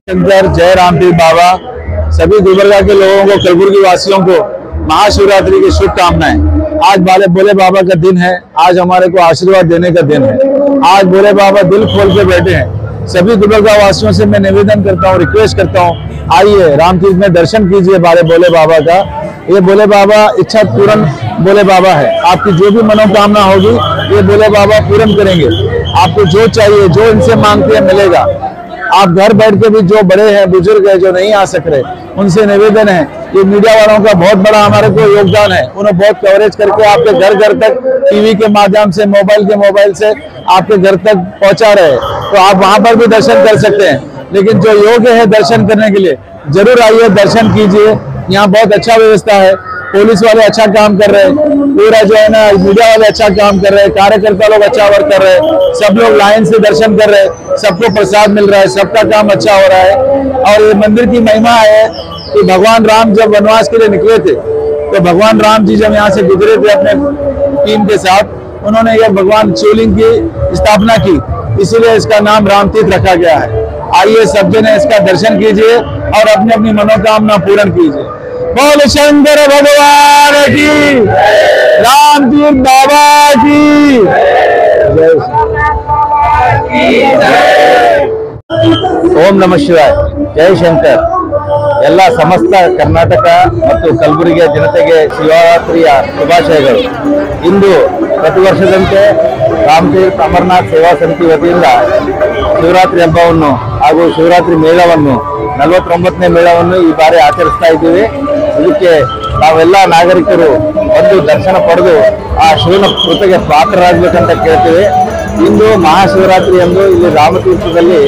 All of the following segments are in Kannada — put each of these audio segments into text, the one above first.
शंकर जय रामतीर्थ बाबा सभी गुलबर्गा के लोगों को, कलबुर्गी वासियों को महाशिवरात्रि की शुभकामनाएं। आज भोले बाबा का दिन है, आज हमारे को आशीर्वाद देने का दिन है। आज भोले बाबा दिल खोल के बैठे हैं। सभी गुलबर्गा वासियों से मैं निवेदन करता हूँ, रिक्वेस्ट करता हूँ, आइए रामतीर्थ में दर्शन कीजिए भोले बाबा का। ये भोले बाबा इच्छा पूर्ण भोले बाबा है। आपकी जो भी मनोकामना होगी ये भोले बाबा पूर्ण करेंगे। आपको जो चाहिए, जो इनसे मांगते हैं मिलेगा। आप घर बैठ के भी, जो बड़े हैं, बुजुर्ग है, जो नहीं आ सक रहे, उनसे निवेदन है, ये मीडिया वालों का बहुत बड़ा हमारे को योगदान है। उन्होंने बहुत कवरेज करके आपके घर घर तक टीवी के माध्यम से, मोबाइल से आपके घर तक पहुंचा रहे हैं। तो आप वहां पर भी दर्शन कर सकते हैं, लेकिन जो योग्य है दर्शन करने के लिए जरूर आइए, दर्शन कीजिए। यहाँ बहुत अच्छा व्यवस्था है, पुलिस वाले अच्छा काम कर रहे हैं, पूरा जो है ना मीडिया वाले अच्छा काम कर रहे हैं, कार्यकर्ता लोग अच्छा वर्क कर रहे हैं, सब लोग लाइन से दर्शन कर रहे हैं, सबको प्रसाद मिल रहा है, सबका काम अच्छा हो रहा है। और ये मंदिर की महिमा है कि भगवान राम जब वनवास के लिए निकले थे, तो भगवान राम जी जब यहाँ से गुजरे थे अपने टीम के साथ, उन्होंने ये भगवान शिवलिंग की स्थापना की, इसीलिए इसका नाम रामतीर्थ रखा गया है। आइए सब जने इसका दर्शन कीजिए और अपनी अपनी मनोकामना पूर्ण कीजिए। बोल शंकर भगवान की, रामतीर्थ बाबा की जय। ओम नमः शिवाय, जय शंकर। ಎಲ್ಲ ಸಮಸ್ತ ಕರ್ನಾಟಕ ಮತ್ತು ಕಲಬುರಗಿಯ ಜನತೆಗೆ ಶಿವರಾತ್ರಿಯ ಶುಭಾಶಯಗಳು। ಇಂದು ಪ್ರತಿ ವರ್ಷದಂತೆ ರಾಮತೀರ್ಥ ಅಮರನಾಥ್ ಸೇವಾ ಸಮಿತಿ ವತಿಯಿಂದ ಶಿವರಾತ್ರಿ ಹಬ್ಬವನ್ನು ಹಾಗೂ ಶಿವರಾತ್ರಿ ಮೇಳವನ್ನು 49ನೇ ಮೇಳವನ್ನು ಈ ಬಾರಿ ಆಚರಿಸ್ತಾ ಇದ್ದೀವಿ। ಇದಕ್ಕೆ ನಾವೆಲ್ಲ ನಾಗರಿಕರು ಒಂದು ದರ್ಶನ ಪಡೆದು ಆ ಶಿವನ ಕೃಪೆಗೆ ಪಾತ್ರರಾಗಬೇಕಂತ ಕೇಳ್ತೀವಿ। ಇಂದು ಮಹಾಶಿವರಾತ್ರಿ ಎಂದು ಇಲ್ಲಿ ರಾಮತೀರ್ಥದಲ್ಲಿ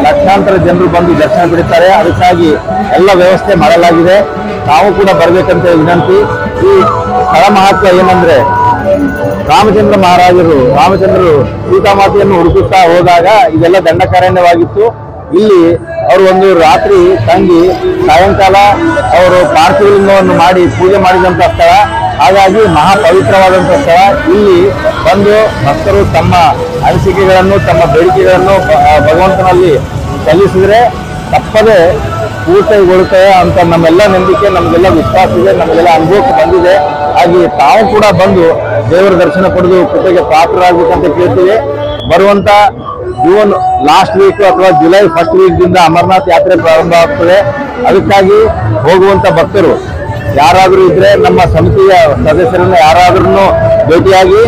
ಲಕ್ಷಾಂತರ ಜನರು ಬಂದು ದರ್ಶನ ಪಡಿತಾರೆ। ಅದಕ್ಕಾಗಿ ಎಲ್ಲ ವ್ಯವಸ್ಥೆ ಮಾಡಲಾಗಿದೆ, ನಾವು ಕೂಡ ಬರಬೇಕಂತ ವಿನಂತಿ। ಈ ಸ್ಥಳ ಮಹತ್ವ ಏನಂದ್ರೆ, ರಾಮಚಂದ್ರರು ಸೀತಾಮಾತೆಯನ್ನು ಹುಡುಕುತ್ತಾ ಹೋದಾಗ ಇದೆಲ್ಲ ದಂಡಕಾರಣ್ಯವಾಗಿತ್ತು। ಇಲ್ಲಿ ಅವರು ಒಂದು ರಾತ್ರಿ ತಂಗಿ ಸಾಯಂಕಾಲ ಅವರು ಪಾರ್ಥಿವ ಲಿಂಗವನ್ನು ಮಾಡಿ ಪೂಜೆ ಮಾಡಿದಂತ ಸ್ಥಳ, ಹಾಗಾಗಿ ಮಹಾ ಪವಿತ್ರವಾದಂತಹ ಸ್ಥಳ। ಇಲ್ಲಿ ಬಂದು ಭಕ್ತರು ತಮ್ಮ ಅನಿಸಿಕೆಗಳನ್ನು, ತಮ್ಮ ಬೇಡಿಕೆಗಳನ್ನು ಭಗವಂತನಲ್ಲಿ ಸಲ್ಲಿಸಿದ್ರೆ ತಪ್ಪದೆ ಪೂರ್ತಿಗೊಳ್ಳುತ್ತದೆ ಅಂತ ನಮ್ಮೆಲ್ಲ ನಂಬಿಕೆ, ನಮಗೆಲ್ಲ ವಿಶ್ವಾಸ ಇದೆ, ನಮಗೆಲ್ಲ ಅನುಭವಕ್ಕೆ ಬಂದಿದೆ। ಹಾಗೆ ತಾವು ಕೂಡ ಬಂದು ದೇವರ ದರ್ಶನ ಪಡೆದು ಕೃಪೆಗೆ ಪಾತ್ರರಾಗಬೇಕಂತ ಕೇಳ್ತೀವಿ। ಬರುವಂತ ಜೂನ್ ಲಾಸ್ಟ್ ವೀಕ್ ಅಥವಾ ಜುಲೈ ಫಸ್ಟ್ ವೀಕ್ ದಿಂದ ಅಮರನಾಥ್ ಯಾತ್ರೆ ಪ್ರಾರಂಭ ಆಗ್ತದೆ। ಅದಕ್ಕಾಗಿ ಹೋಗುವಂತ ಭಕ್ತರು ಯಾರಾದರೂ ಇದ್ರೆ ನಮ್ಮ ಸಮಿತಿಯ ಸದಸ್ಯರನ್ನು ಯಾರಾದ್ರೂ ಭೇಟಿಯಾಗಿ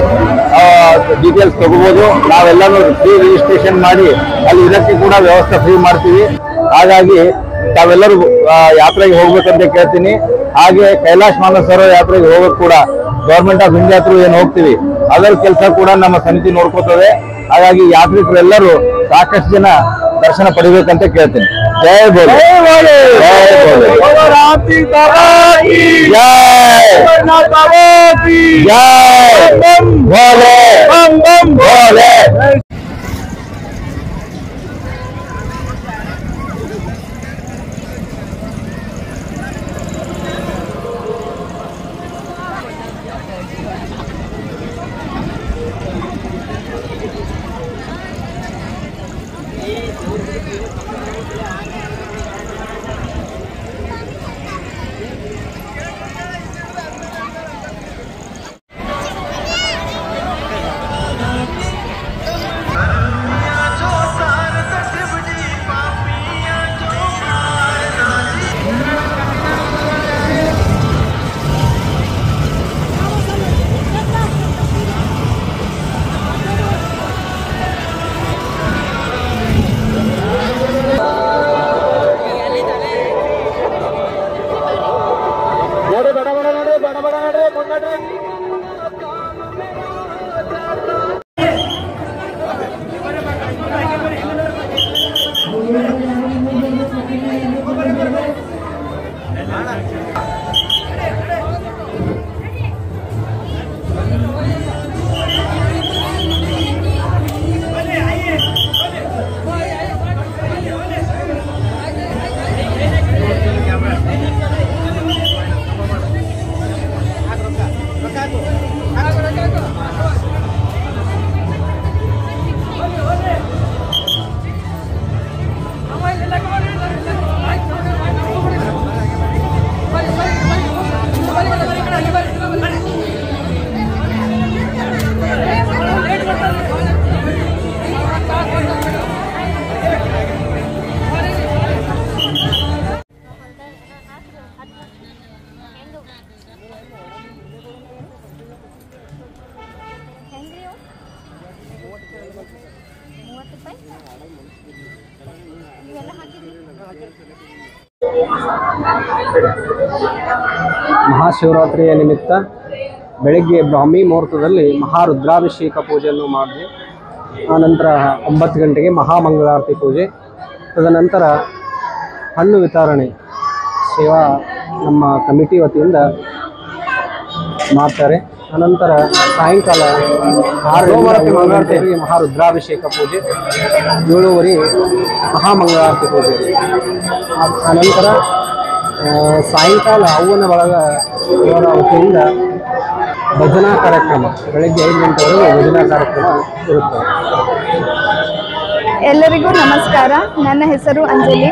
ಡೀಟೇಲ್ಸ್ ತಗೋಬಹುದು। ನಾವೆಲ್ಲರೂ ಫ್ರೀ ರಿಜಿಸ್ಟ್ರೇಷನ್ ಮಾಡಿ ಅಲ್ಲಿ ಇದಕ್ಕೆ ಕೂಡ ವ್ಯವಸ್ಥೆ ಫ್ರೀ ಮಾಡ್ತೀವಿ। ಹಾಗಾಗಿ ತಾವೆಲ್ಲರೂ ಯಾತ್ರೆಗೆ ಹೋಗ್ಬೇಕಂತ ಕೇಳ್ತೀನಿ। ಹಾಗೆ ಕೈಲಾಸ ಮಾನಸರೋವರ ಯಾತ್ರೆಗೆ ಹೋಗೋದು ಕೂಡ ಗವರ್ಮೆಂಟ್ ಆಫ್ ಇಂಡಿಯಾ ಥ್ರೂ ಏನು ಹೋಗ್ತೀವಿ ಅದರ ಕೆಲಸ ಕೂಡ ನಮ್ಮ ಸಮಿತಿ ನೋಡ್ಕೋತದೆ। ಹಾಗಾಗಿ ಯಾತ್ರಿಕರೆಲ್ಲರೂ ಸಾಕಷ್ಟು ಜನ ದರ್ಶನ ಪಡಿಬೇಕಂತ ಕೇಳ್ತೀನಿ। ಜೈ ಭೋಲೆ, ಜೈ ಭೋಲೆ, ರಾಮತೀರ್ಥ ಬಾಬಾ ಕಿ ಜೈ, ಅಮರನಾಥ ಬಾಬಾ ಕಿ ಜೈ, ಬಂ ಭೋಲೆ, ಬಂ ಬಂ ಭೋಲೆ। ಮಹಾಶಿವರಾತ್ರಿಯ ನಿಮಿತ್ತ ಬೆಳಗ್ಗೆ ಬ್ರಾಹ್ಮಿ ಮುಹೂರ್ತದಲ್ಲಿ ಮಹಾರುದ್ರಾಭಿಷೇಕ ಪೂಜೆಯನ್ನು ಮಾಡಿದೆ. ಆನಂತರ 9 ಗಂಟೆಗೆ ಮಹಾಮಂಗಳಾರತಿ ಪೂಜೆ, ತದನಂತರ ಹಣ್ಣು ವಿತರಣೆ ಸೇವಾ ನಮ್ಮ ಕಮಿಟಿ ವತಿಯಿಂದ ಮಾಡ್ತಾರೆ. ಅನಂತರ ಸಾಯಂಕಾಲ 6 ಮಹಾರುದ್ರಾಭಿಷೇಕ ಪೂಜೆ, 7:30 ಮಹಾಮಂಗಳಾರತಿ ಪೂಜೆ. ಅನಂತರ ಸಾಯಂಕಾಲ ಅವ್ವನ ಬಳಗ ಇವರ ವತಿಯಿಂದ ಭಜನಾ ಕಾರ್ಯಕ್ರಮ ಬೆಳಗ್ಗೆ 5 ಗಂಟೆವರೆಗೂ ಭಜನಾ ಕಾರ್ಯಕ್ರಮ ಇರುತ್ತದೆ. ಎಲ್ಲರಿಗೂ ನಮಸ್ಕಾರ. ನನ್ನ ಹೆಸರು ಅಂಜಲಿ.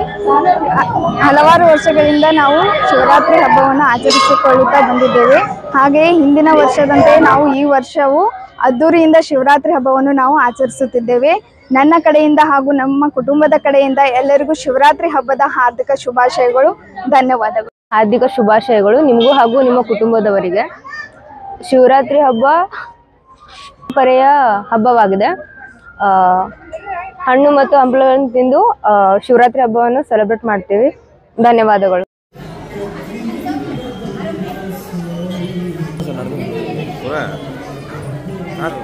ಹಲವಾರು ವರ್ಷಗಳಿಂದ ನಾವು ಶಿವರಾತ್ರಿ ಹಬ್ಬವನ್ನು ಆಚರಿಸಿಕೊಳ್ಳುತ್ತಾ ಬಂದಿದ್ದೇವೆ. ಹಾಗೆಯೇ ಹಿಂದಿನ ವರ್ಷದಂತೆ ನಾವು ಈ ವರ್ಷವೂ ಅದ್ದೂರಿಯಿಂದ ಶಿವರಾತ್ರಿ ಹಬ್ಬವನ್ನು ನಾವು ಆಚರಿಸುತ್ತಿದ್ದೇವೆ. ನನ್ನ ಕಡೆಯಿಂದ ಹಾಗೂ ನಮ್ಮ ಕುಟುಂಬದ ಕಡೆಯಿಂದ ಎಲ್ಲರಿಗೂ ಶಿವರಾತ್ರಿ ಹಬ್ಬದ ಹಾರ್ದಿಕ ಶುಭಾಶಯಗಳು. ಧನ್ಯವಾದಗಳು. ಹಾರ್ದಿಕ ಶುಭಾಶಯಗಳು ನಿಮಗೂ ಹಾಗೂ ನಿಮ್ಮ ಕುಟುಂಬದವರಿಗೆ. ಶಿವರಾತ್ರಿ ಹಬ್ಬ ಪರಂಪರೆಯ ಹಬ್ಬವಾಗಿದೆ. ಹಣ್ಣು ಮತ್ತು ಹಂಪಲುಗಳನ್ನು ತಿಂದು ಶಿವರಾತ್ರಿ ಹಬ್ಬವನ್ನು ಸೆಲೆಬ್ರೇಟ್ ಮಾಡ್ತೀವಿ. ಧನ್ಯವಾದಗಳು. Ora,